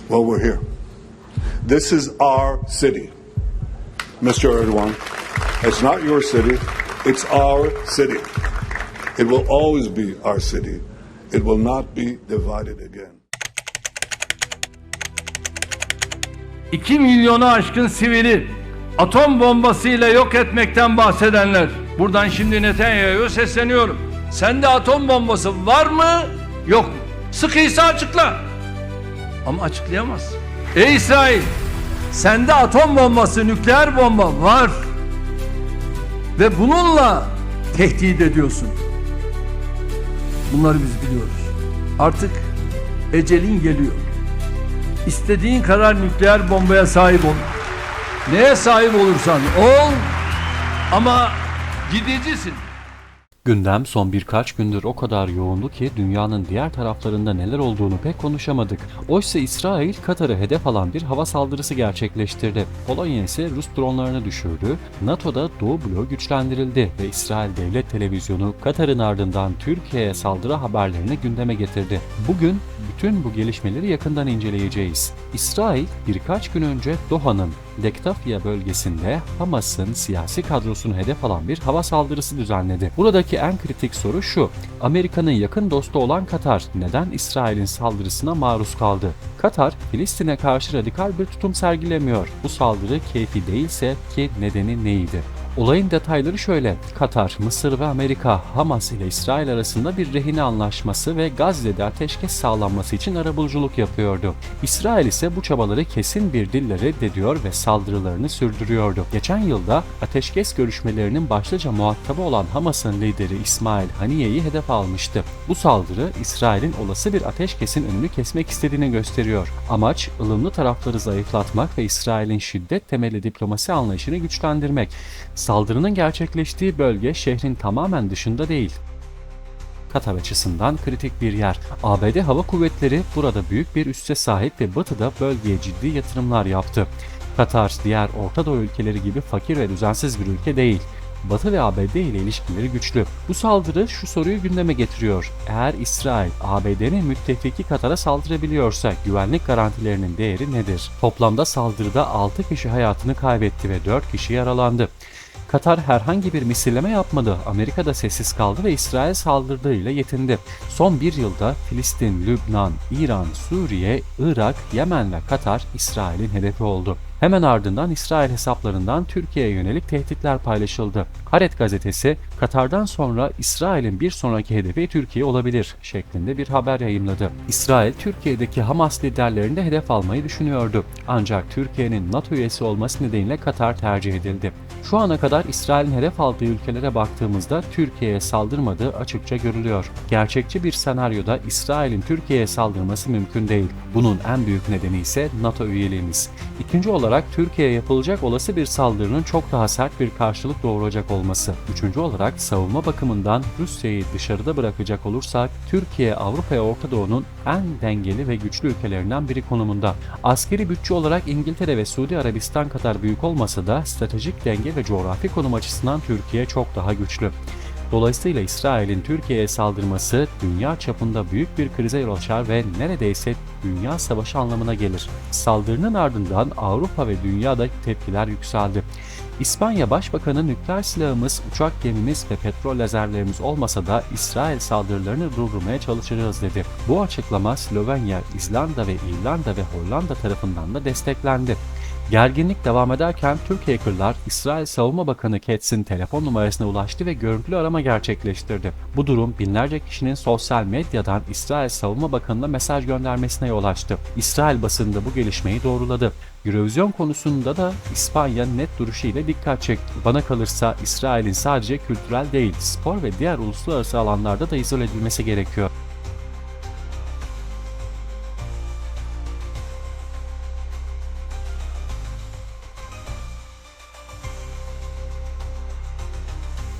Well, we're here. This is our city, Mr. Erdogan. It's not your city. It's our city. It will always be our city. It will not be divided again. 2 milyonu aşkın sivili atom bombasıyla yok etmekten bahsedenler. Buradan şimdi Netanyahu'ya sesleniyorum. Sende atom bombası var mı, yok mu? Sıkıysa açıkla. Ama açıklayamaz. Ey İsrail, sende atom bombası, nükleer bomba var. Ve bununla tehdit ediyorsun. Bunları biz biliyoruz. Artık ecelin geliyor. İstediğin kadar nükleer bombaya sahip ol. Neye sahip olursan ol ama gidicisin. Gündem son birkaç gündür o kadar yoğundu ki dünyanın diğer taraflarında neler olduğunu pek konuşamadık. Oysa İsrail, Katar'ı hedef alan bir hava saldırısı gerçekleştirdi. Polonya ise Rus dronlarını düşürdü. NATO'da Doğu bloğu güçlendirildi ve İsrail Devlet Televizyonu Katar'ın ardından Türkiye'ye saldırı haberlerini gündeme getirdi. Bugün bütün bu gelişmeleri yakından inceleyeceğiz. İsrail birkaç gün önce Doha'nın Dektafya bölgesinde Hamas'ın siyasi kadrosunu hedef alan bir hava saldırısı düzenledi. Buradaki en kritik soru şu: Amerika'nın yakın dostu olan Katar neden İsrail'in saldırısına maruz kaldı? Katar, Filistin'e karşı radikal bir tutum sergilemiyor. Bu saldırı keyfi değilse ki nedeni neydi? Olayın detayları şöyle: Katar, Mısır ve Amerika, Hamas ile İsrail arasında bir rehine anlaşması ve Gazze'de ateşkes sağlanması için arabuluculuk yapıyordu. İsrail ise bu çabaları kesin bir dille reddediyor ve saldırılarını sürdürüyordu. Geçen yılda ateşkes görüşmelerinin başlıca muhatabı olan Hamas'ın lideri İsmail Haniye'yi hedef almıştı. Bu saldırı İsrail'in olası bir ateşkesin önünü kesmek istediğini gösteriyor. Amaç, ılımlı tarafları zayıflatmak ve İsrail'in şiddet temelli diplomasi anlayışını güçlendirmek. Saldırının gerçekleştiği bölge şehrin tamamen dışında değil. Katar açısından kritik bir yer. ABD Hava Kuvvetleri burada büyük bir üsse sahip ve Batı'da bölgeye ciddi yatırımlar yaptı. Katar, diğer Orta Doğu ülkeleri gibi fakir ve düzensiz bir ülke değil. Batı ve ABD ile ilişkileri güçlü. Bu saldırı şu soruyu gündeme getiriyor: eğer İsrail, ABD'nin müttefiki Katar'a saldırabiliyorsa güvenlik garantilerinin değeri nedir? Toplamda saldırıda 6 kişi hayatını kaybetti ve 4 kişi yaralandı. Katar herhangi bir misilleme yapmadı. Amerika da sessiz kaldı ve İsrail saldırdığıyla yetindi. Son bir yılda Filistin, Lübnan, İran, Suriye, Irak, Yemen ve Katar İsrail'in hedefi oldu. Hemen ardından İsrail hesaplarından Türkiye'ye yönelik tehditler paylaşıldı. Haaretz gazetesi, Katar'dan sonra İsrail'in bir sonraki hedefi Türkiye olabilir şeklinde bir haber yayımladı. İsrail, Türkiye'deki Hamas liderlerini de hedef almayı düşünüyordu. Ancak Türkiye'nin NATO üyesi olması nedeniyle Katar tercih edildi. Şu ana kadar İsrail'in hedef aldığı ülkelere baktığımızda Türkiye'ye saldırmadığı açıkça görülüyor. Gerçekçi bir senaryoda İsrail'in Türkiye'ye saldırması mümkün değil. Bunun en büyük nedeni ise NATO üyeliğimiz. İkinci olarak Türkiye'ye yapılacak olası bir saldırının çok daha sert bir karşılık doğuracak olması. Üçüncü olarak savunma bakımından Rusya'yı dışarıda bırakacak olursak Türkiye, Avrupa ve Orta Doğu'nun en dengeli ve güçlü ülkelerinden biri konumunda. Askeri bütçe olarak İngiltere ve Suudi Arabistan kadar büyük olmasa da stratejik denge ve coğrafi konum açısından Türkiye çok daha güçlü. Dolayısıyla İsrail'in Türkiye'ye saldırması dünya çapında büyük bir krize yol açar ve neredeyse dünya savaşı anlamına gelir. Saldırının ardından Avrupa ve dünyada tepkiler yükseldi. İspanya Başbakanı nükleer silahımız, uçak gemimiz ve petrol lazerlerimiz olmasa da İsrail saldırılarını durdurmaya çalışacağız dedi. Bu açıklama Slovenya, İzlanda ve İrlanda ve Hollanda tarafından da desteklendi. Gerginlik devam ederken Türk hackerlar İsrail Savunma Bakanı Katz'in telefon numarasına ulaştı ve görüntülü arama gerçekleştirdi. Bu durum binlerce kişinin sosyal medyadan İsrail Savunma Bakanı'na mesaj göndermesine yol açtı. İsrail basında bu gelişmeyi doğruladı. Eurovision konusunda da İspanya net duruşu ile dikkat çekti. Bana kalırsa İsrail'in sadece kültürel değil, spor ve diğer uluslararası alanlarda da izole edilmesi gerekiyor.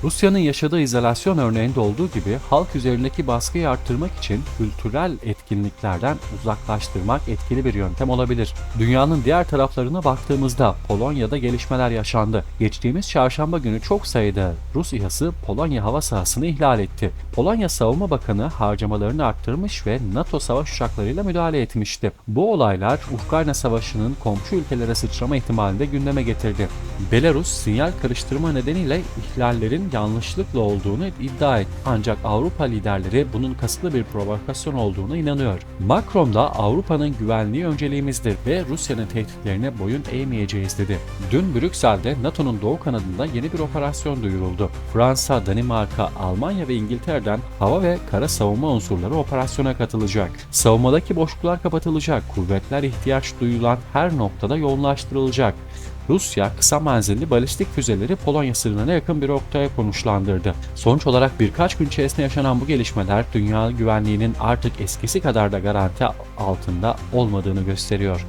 Rusya'nın yaşadığı izolasyon örneğinde olduğu gibi halk üzerindeki baskıyı arttırmak için kültürel etkinliklerden uzaklaştırmak etkili bir yöntem olabilir. Dünyanın diğer taraflarına baktığımızda Polonya'da gelişmeler yaşandı. Geçtiğimiz çarşamba günü çok sayıda Rus İHA'sı Polonya hava sahasını ihlal etti. Polonya Savunma Bakanı harcamalarını arttırmış ve NATO savaş uçaklarıyla müdahale etmişti. Bu olaylar Ukrayna Savaşı'nın komşu ülkelere sıçrama ihtimalini de gündeme getirdi. Belarus sinyal karıştırma nedeniyle ihlallerin yanlışlıkla olduğunu iddia etti. Ancak Avrupa liderleri bunun kasıtlı bir provokasyon olduğuna inanıyor. Macron da Avrupa'nın güvenliği önceliğimizdir ve Rusya'nın tehditlerine boyun eğmeyeceğiz dedi. Dün Brüksel'de NATO'nun doğu kanadında yeni bir operasyon duyuruldu. Fransa, Danimarka, Almanya ve İngiltere'den hava ve kara savunma unsurları operasyona katılacak. Savunmadaki boşluklar kapatılacak, kuvvetler ihtiyaç duyulan her noktada yoğunlaştırılacak. Rusya kısa menzilli balistik füzeleri Polonya sınırına yakın bir noktaya konuşlandırdı. Sonuç olarak birkaç gün içerisinde yaşanan bu gelişmeler dünya güvenliğinin artık eskisi kadar da garanti altında olmadığını gösteriyor.